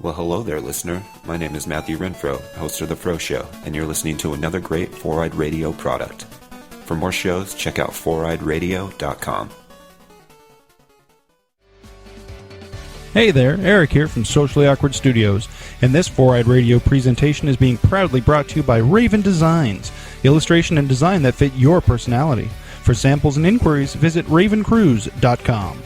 Well, hello there, listener. My name is Matthew Renfro, host of The Fro Show, and you're listening to another great Four-Eyed Radio product. For more shows, check out foureyedradio.com. Hey there, Eric here from Socially Awkward Studios, and this Four-Eyed Radio presentation is being proudly brought to you by Raven Designs, illustration and design that fit your personality. For samples and inquiries, visit ravencruise.com.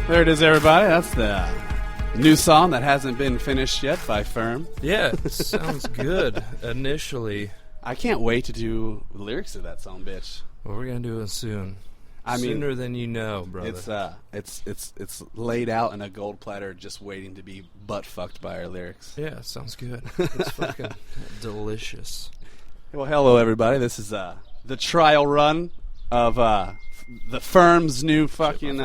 There it is, everybody. That's the new song that hasn't been finished yet by Fürm. Yeah, it sounds good initially. I can't wait to do the lyrics to that song, bitch. Well, we're gonna do it soon. Sooner than you know, brother. It's laid out in a gold platter, just waiting to be butt fucked by our lyrics. Yeah, sounds good. It's fucking delicious. Well, hello, everybody. This is the trial run of the Fürm's new fucking.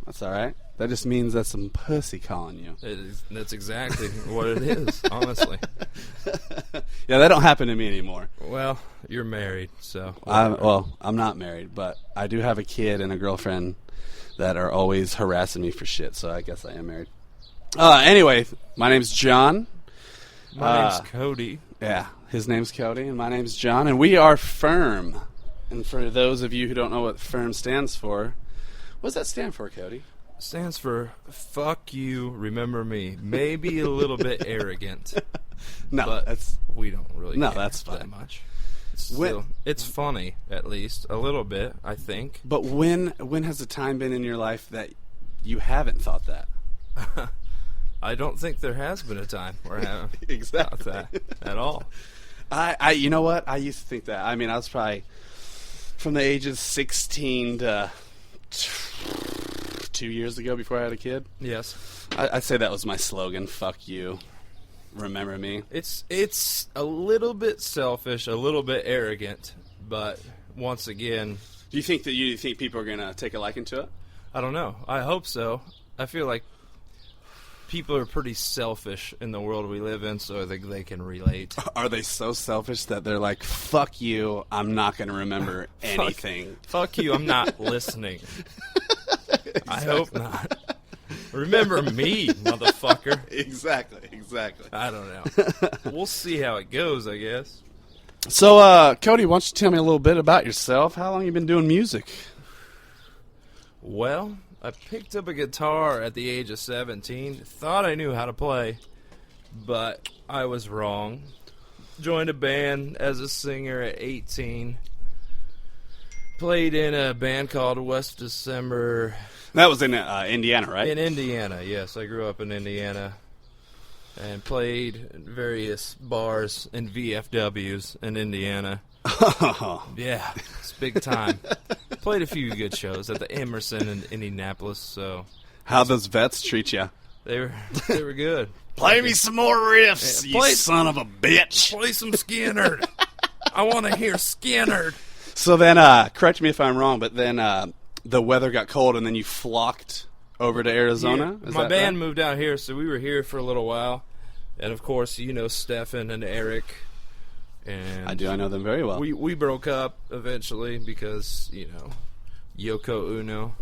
That's all right. That just means that's some pussy calling you. That's exactly what it is, honestly. Yeah, that don't happen to me anymore. Well, you're married, so. I'm not married, but I do have a kid and a girlfriend that are always harassing me for shit, so I guess I am married. Anyway, my name's John. My name's Cody. Yeah, his name's Cody, and my name's John, and we are Fürm. And for those of you who don't know what Fürm stands for, what does that stand for, Cody? Stands for fuck you, remember me. Maybe a little bit arrogant. No, but we don't really care that's fine. That much. It's funny, at least. A little bit, I think. But when has the time been in your life that you haven't thought that? I don't think there has been a time where I haven't exactly. thought that at all. I you know what? I used to think that. I mean, I was probably from the ages 16 to 2 years ago before I had a kid. Yes. I'd say that was my slogan, fuck you, remember me. It's a little bit selfish, a little bit arrogant, but once again... Do you think people are going to take a liking to it? I don't know. I hope so. I feel like people are pretty selfish in the world we live in, so I think they can relate. Are they so selfish that they're like, fuck you, I'm not going to remember anything? Fuck you, I'm not listening. Exactly. I hope not. Remember me, motherfucker. Exactly. I don't know. We'll see how it goes, I guess. So, Cody, why don't you tell me a little bit about yourself? How long have you been doing music? Well, I picked up a guitar at the age of 17. Thought I knew how to play, but I was wrong. Joined a band as a singer at 18. Played in a band called West December. That was in Indiana, right? In Indiana, yes. I grew up in Indiana and played in various bars and VFWs in Indiana. Oh. Yeah, it's big time. Played a few good shows at the Emerson in Indianapolis. So, how'd those vets treat you? They were good. Play me some more riffs, you son of a bitch. Play some Skinner. I want to hear Skinner. So then, correct me if I'm wrong, but then the weather got cold, and then you flocked over to Arizona? Yeah, my band moved out here, so we were here for a little while. And, of course, you know Stefan and Eric. And I know them very well. We broke up eventually because, you know, Yoko Ono.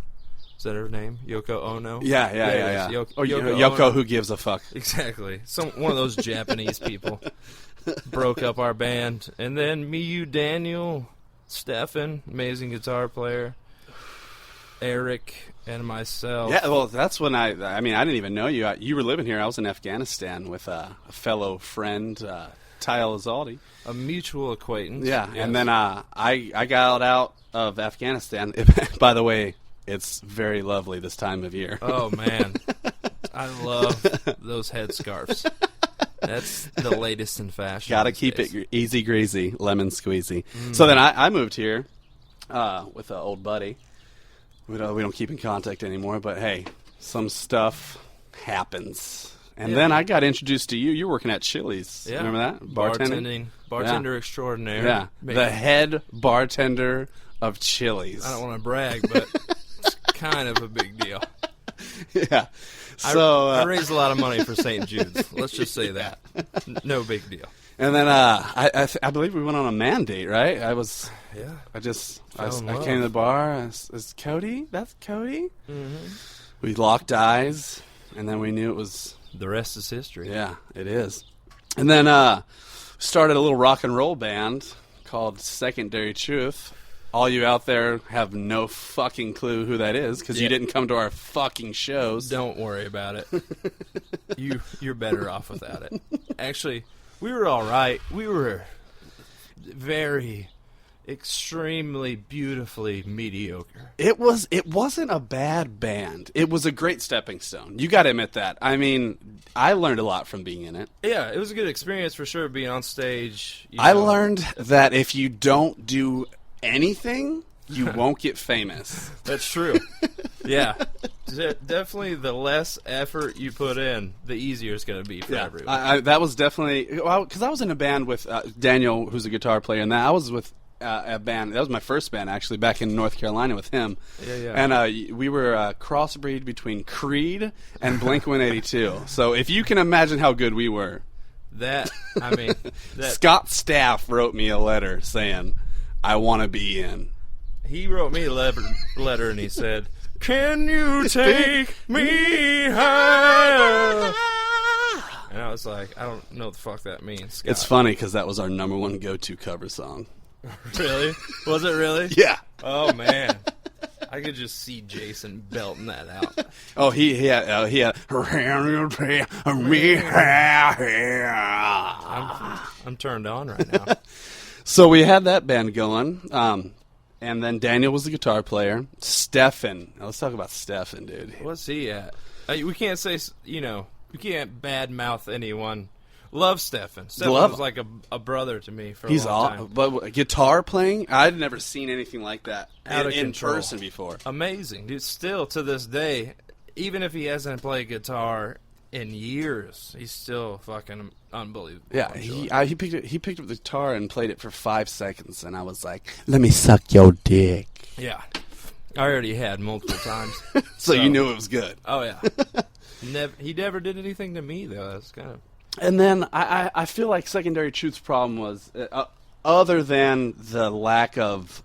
Is that her name? Yoko Ono? Yeah. Yoko who gives a fuck. Exactly. One of those Japanese people broke up our band. And then me, you, Daniel, Stefan, amazing guitar player, Eric, and myself. Yeah, well, that's when I didn't even know you. You were living here. I was in Afghanistan with a fellow friend, Tyle Azaldi. A mutual acquaintance. Yeah, Yes. and then I got out of Afghanistan. By the way, it's very lovely this time of year. Oh, man. I love those headscarves. That's the latest in fashion. Gotta these keep days. it easy greasy, lemon squeezy. So then I moved here with an old buddy. We don't keep in contact anymore, but hey, some stuff happens. And then I got introduced to you. You're working at Chili's. Yeah. Remember that? Bartending? Bartender extraordinaire. Yeah. Maybe. The head bartender of Chili's. I don't want to brag, but it's kind of a big deal. Yeah. So I raised a lot of money for St. Jude's. Let's just say that. No big deal. and then I believe we went on a mandate, right? I Fell in love. came to the bar. Is Cody? That's Cody. Mm-hmm. We locked eyes, and then we knew it was. The rest is history. Yeah, it is. And then started a little rock and roll band called Secondary Truth. All you out there have no fucking clue who that is because you Yeah. didn't come to our fucking shows. Don't worry about it. You're better off without it. Actually, we were all right. We were very, extremely beautifully mediocre. It wasn't a bad band. It was a great stepping stone. You got to admit that. I mean, I learned a lot from being in it. Yeah, it was a good experience for sure. Being on stage. I learned that if you don't do anything, you won't get famous. That's true. Yeah, definitely. The less effort you put in, the easier it's going to be for everyone. That was definitely because I was in a band with Daniel, who's a guitar player, and I was with a band. That was my first band actually, back in North Carolina with him. Yeah. And we were a crossbreed between Creed and Blink-182. So if you can imagine how good we were, That Scott Staff wrote me a letter saying, "I want to be in." he wrote me a letter and he said, "Can you take me higher?" And I was like, I don't know what the fuck that means. Scott. It's funny because that was our number one go-to cover song. Really? Was it really? Yeah. Oh man, I could just see Jason belting that out. Oh, he had. I'm turned on right now. So we had that band going, and then Daniel was the guitar player. Stefan. Now let's talk about Stefan, dude. What's he at? We can't say, we can't badmouth anyone. Love Stefan. Stefan was like a brother to me for a long time. But guitar playing, I'd never seen anything like that Out of in control. person before. Amazing, dude. Still to this day, even if he hasn't played guitar in years, he's still fucking unbelievable. Yeah, I'm sure. he picked up the guitar and played it for 5 seconds, and I was like, "Let me suck your dick." Yeah. I already had multiple times. So you knew it was good. Oh yeah. He never did anything to me though. That's kind of. And then I feel like Secondary Truth's problem was, other than the lack of,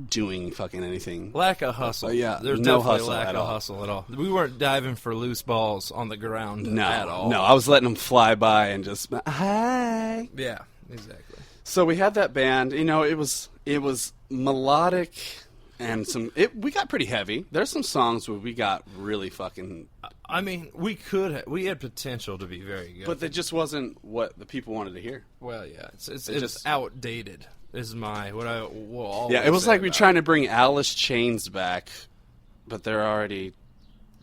doing fucking anything. Lack of hustle. Yeah, There's no definitely hustle lack at of all. hustle at all. We weren't diving for loose balls on the ground at all. No, I was letting them fly by and just, hi. Yeah, exactly. So we had that band. It was melodic and we got pretty heavy. There's some songs where we got really fucking. I mean, we had potential to be very good. But that just wasn't what the people wanted to hear. Well, yeah, it's just- outdated. Is what I will always Yeah, it was say like we're about trying to bring Alice Chains back, but they're already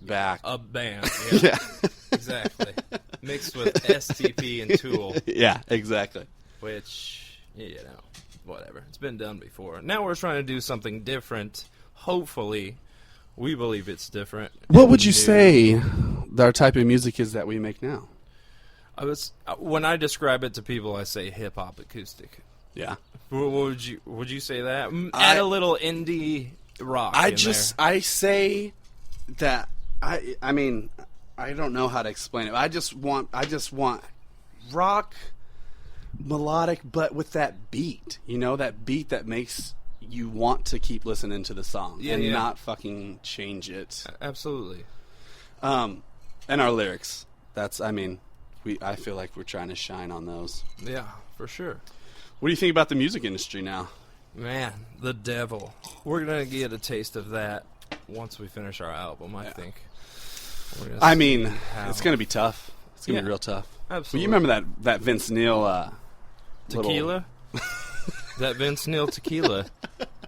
back. a band. Yeah, Yeah. exactly. Mixed with STP and Tool, Yeah, exactly. which whatever. It's been done before. Now we're trying to do something different. Hopefully, we believe it's different. What would you New. say our type of music is that we make now? When I describe it to people, I say hip hop acoustic. Yeah. Would you say that? Add a little indie rock. I say that I mean I don't know how to explain it. I just want rock, melodic, but with that beat. That beat that makes you want to keep listening to the song and not fucking change it. Absolutely. And our lyrics. I feel like we're trying to shine on those. Yeah, for sure. What do you think about the music industry now? Man, the devil. We're going to get a taste of that once we finish our album, I think. I mean, it's going to be tough. It's going to be real tough. Absolutely. Well, you remember that Vince Neil tequila? That Vince Neil tequila.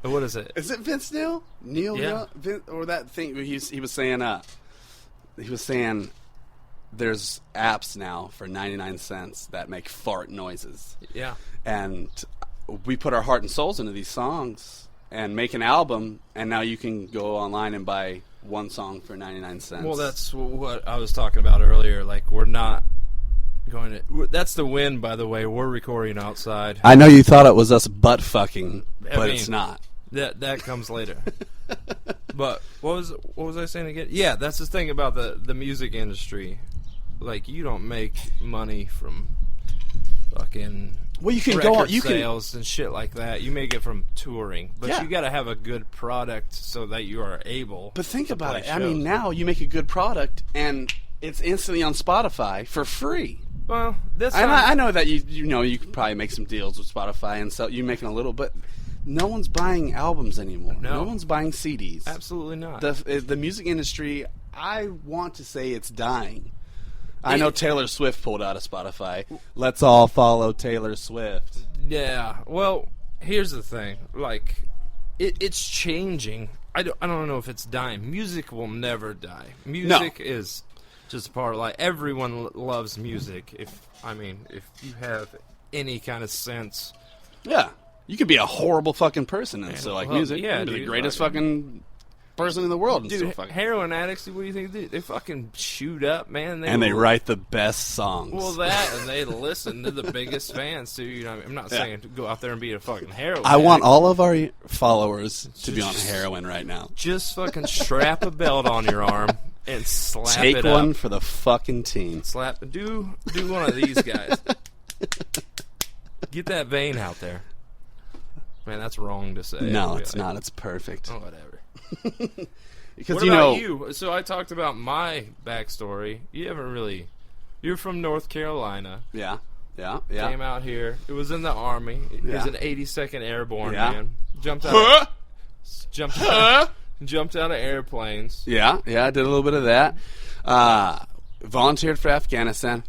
What is it? Is it Vince Neil? Yeah. Or that thing where he was saying there's apps now for 99 cents that make fart noises. Yeah. And we put our heart and souls into these songs and make an album, and now you can go online and buy one song for 99 cents. Well, that's what I was talking about earlier. Like, we're not going to... That's the win, by the way. We're recording outside. I know you thought it was us butt fucking, but it's not. That comes later. But what was I saying again? Yeah, that's the thing about the music industry. Like, you don't make money from fucking you can record go on, sales and shit like that. You make it from touring, but you got to have a good product so that you are able. But think about it. shows. I mean, now you make a good product and it's instantly on Spotify for free. Well, I know that you could probably make some deals with Spotify and sell. You're making a little, but no one's buying albums anymore. No one's buying CDs. Absolutely not. The music industry, I want to say it's dying. I know Taylor Swift pulled out of Spotify. Let's all follow Taylor Swift. Yeah. Well, here's the thing. Like, it's changing. I don't know if it's dying. Music will never die. Music is just a part of life. Everyone loves music. If you have any kind of sense. Yeah. You could be a horrible fucking person and still like music. Yeah, you'd be dude, the greatest fucking person in the world. And dude, still fucking... heroin addicts, what do you think they do? They fucking shoot up, man. They write the best songs. Well, and they listen to the biggest fans, too. You know, I'm not saying to go out there and be a fucking heroin I want addict. all of our followers to be on heroin right now. Just fucking strap a belt on your arm and slap Take it one up. for the fucking team. Do one of these guys. Get that vein out there. Man, that's wrong to say. No, it's not. It's perfect. Oh, whatever. Because what about you? So I talked about my backstory. You're from North Carolina. Yeah. Came out here. It was in the Army. It was an 82nd Airborne man. Jumped out of airplanes. Yeah, I did a little bit of that. Volunteered for Afghanistan.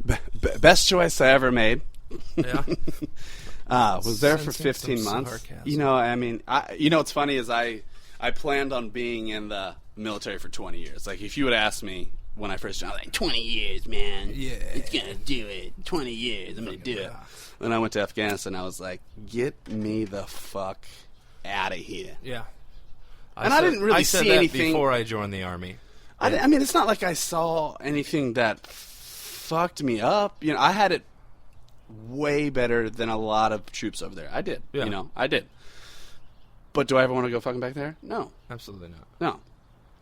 Best choice I ever made. Yeah. Was there for 15 months. Sarcasm. You know, I mean, what's funny is I planned on being in the military for 20 years. Like, if you would ask me when I first joined, I was like, 20 years, man. Yeah. It's going to do it. 20 years, I'm going to do it. Then I went to Afghanistan, I was like, get me the fuck out of here. Yeah. I didn't really see anything before I joined the Army. I mean, it's not like I saw anything that fucked me up. You know, I had it way better than a lot of troops over there. I did. Yeah. You know, I did. But do I ever want to go fucking back there? No. Absolutely not. No.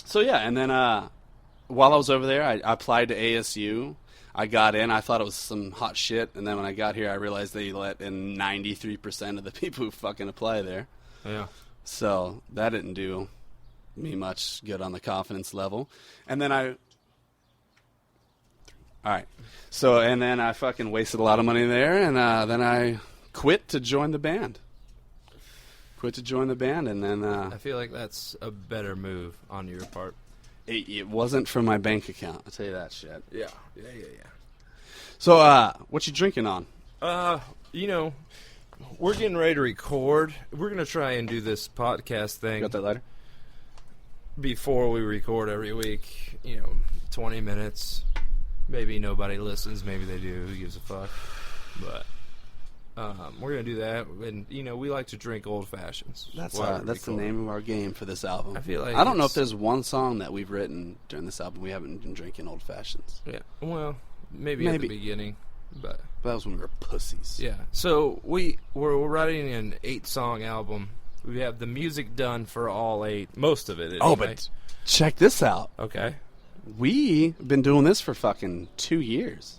So, yeah, and then while I was over there, I applied to ASU. I got in. I thought it was some hot shit. And then when I got here, I realized they let in 93% of the people who fucking apply there. Yeah. So that didn't do me much good on the confidence level. And then all right. So, and then I fucking wasted a lot of money there, and then I quit to join the band. And then... I feel like that's a better move on your part. It wasn't from my bank account, I'll tell you that shit. Yeah. So, what you drinking on? You know, we're getting ready to record. We're going to try and do this podcast thing. Got that lighter? Before we record every week, 20 minutes. Maybe nobody listens. Maybe they do. Who gives a fuck? But we're going to do that. And, we like to drink old fashions. That's the name of our game for this album. I feel like I don't know if there's one song that we've written during this album we haven't been drinking old fashions. Yeah. Well, maybe at the beginning. But that was when we were pussies. Yeah. So we're writing an 8-song album. We have the music done for all 8. Most of it, anyway. Oh, but check this out. Okay. We've been doing this for fucking 2 years.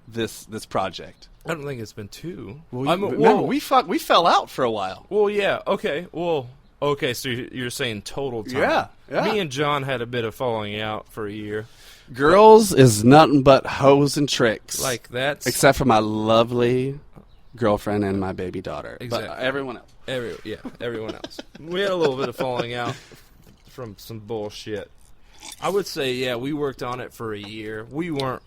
This project. I don't think it's been 2. Well, we fell out for a while. Well, yeah. Okay. Well, okay. So you're saying total time? Yeah. Me and John had a bit of falling out for a year. Girls is nothing but hoes and tricks. Like that's except for my lovely girlfriend and my baby daughter. Exactly. But everyone else. Everyone else. We had a little bit of falling out from some bullshit. I would say, we worked on it for a year. We weren't.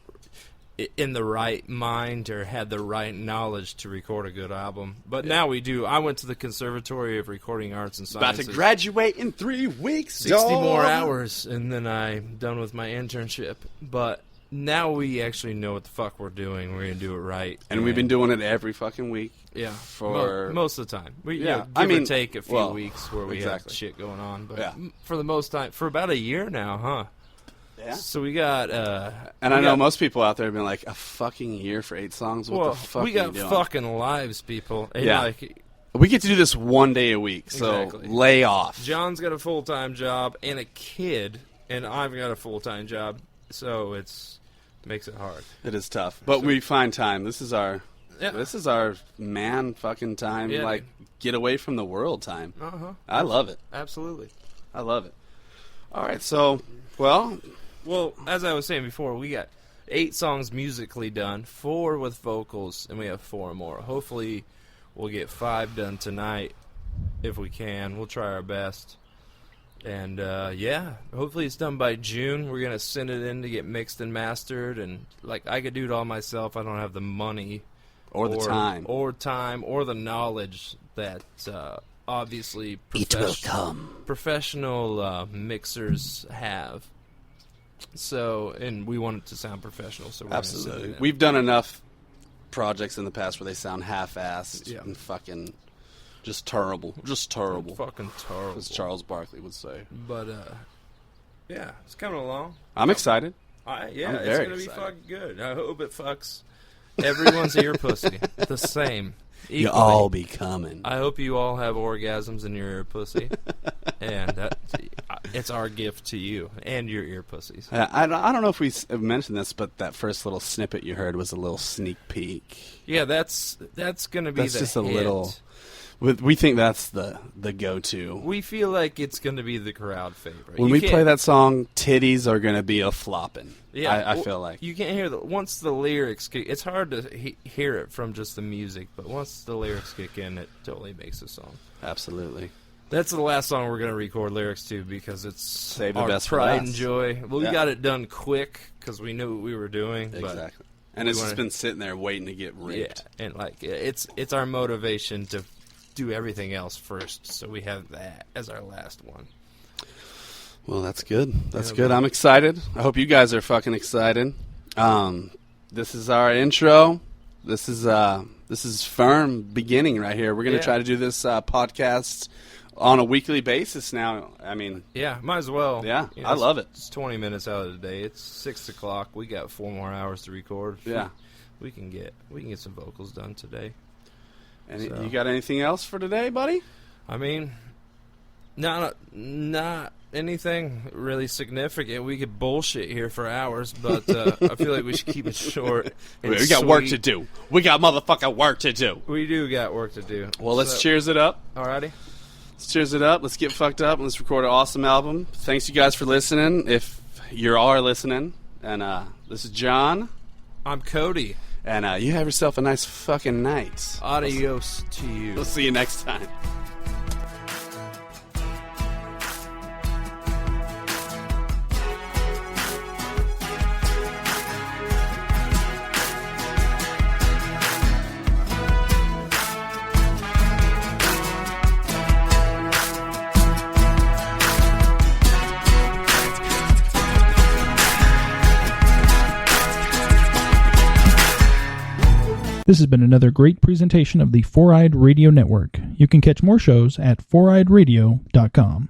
in the right mind or had the right knowledge to record a good album. But now we do. I went to the Conservatory of Recording Arts and About Sciences. to graduate in 3 weeks. 60 dog. more hours, and then I'm done with my internship. But now we actually know what the fuck we're doing. We're going to do it right. And we've been doing it every fucking week. Yeah, for most of the time. We, yeah, give or take a few weeks where we exactly. have shit going on. But Yeah. for the most time, for about a year now, huh? Yeah. So we got... And I know most people out there have been like, a fucking year for 8 songs? What the fuck we are got you doing? fucking lives, people. And Yeah. like, We get to do this one day a week, so Exactly. lay off. John's got a full-time job and a kid, and I've got a full-time job, so makes it hard. It is tough, but we find time. This is our man fucking time. Yeah, like, get away from the world time. Uh-huh. I love it. Absolutely. I love it. All right, so, well, Well, as I was saying before, we got 8 songs musically done, 4 with vocals, and we have 4 more. Hopefully, we'll get 5 done tonight if we can. We'll try our best. And, hopefully it's done by June. We're going to send it in to get mixed and mastered. And, like, I could do it all myself. I don't have the money. or the time. Or the knowledge that, obviously, professional mixers have. So, and we want it to sound professional, so we're Absolutely. gonna send it in. We've done enough projects in the past where they sound half-assed and fucking just terrible. Just terrible. Fucking terrible. As Charles Barkley would say. But, it's coming along. I'm excited. It's very going to be excited. fucking good. I hope it fucks everyone's ear pussy the same. You equally. all be coming. I hope you all have orgasms in your ear pussy. And it's our gift to you and your ear pussies. I don't know if we mentioned this, but that first little snippet you heard was a little sneak peek. Yeah, that's going to be That's the just a hit. little... We think that's the go-to. We feel like it's going to be the crowd favorite. When You we can't- play that song, titties are going to be a flopping. Yeah, I feel like. you can't hear once the lyrics kick. It's hard to hear it from just the music, but once the lyrics kick in, it totally makes a song. Absolutely. That's the last song we're going to record lyrics to because it's Save the our best for pride last. and joy. Well, Yeah. we got it done quick because we knew what we were doing. But Exactly. And we it's just wanna- been sitting there waiting to get yeah, raped. and like it's our motivation to do everything else first, so we have that as our last one. Well, that's good. That's Yeah, good. man. I'm excited. I hope you guys are fucking excited. This is our intro. This is Fürm beginning right here. We're going to Yeah. try to do this podcast on a weekly basis now. I mean, Yeah, might as well. Yeah, I love it. It's 20 minutes out of the day. It's 6 o'clock. We got 4 more hours to record. Yeah. we can get some vocals done today. and you got anything else for today, buddy? I mean, not anything really significant. We could bullshit here for hours, but I feel like we should keep it short. And We got work sweet. to do. We got motherfucking work to do. We do got work to do. Well, let's So- cheers it up. Alrighty. Let's cheers it up. Let's get fucked up and let's record an awesome album. Thanks you guys for listening. If you are listening, and this is John, I'm Cody. and you have yourself a nice fucking night. Adios to you. We'll see you next time. This has been another great presentation of the Four-Eyed Radio Network. You can catch more shows at foureyedradio.com.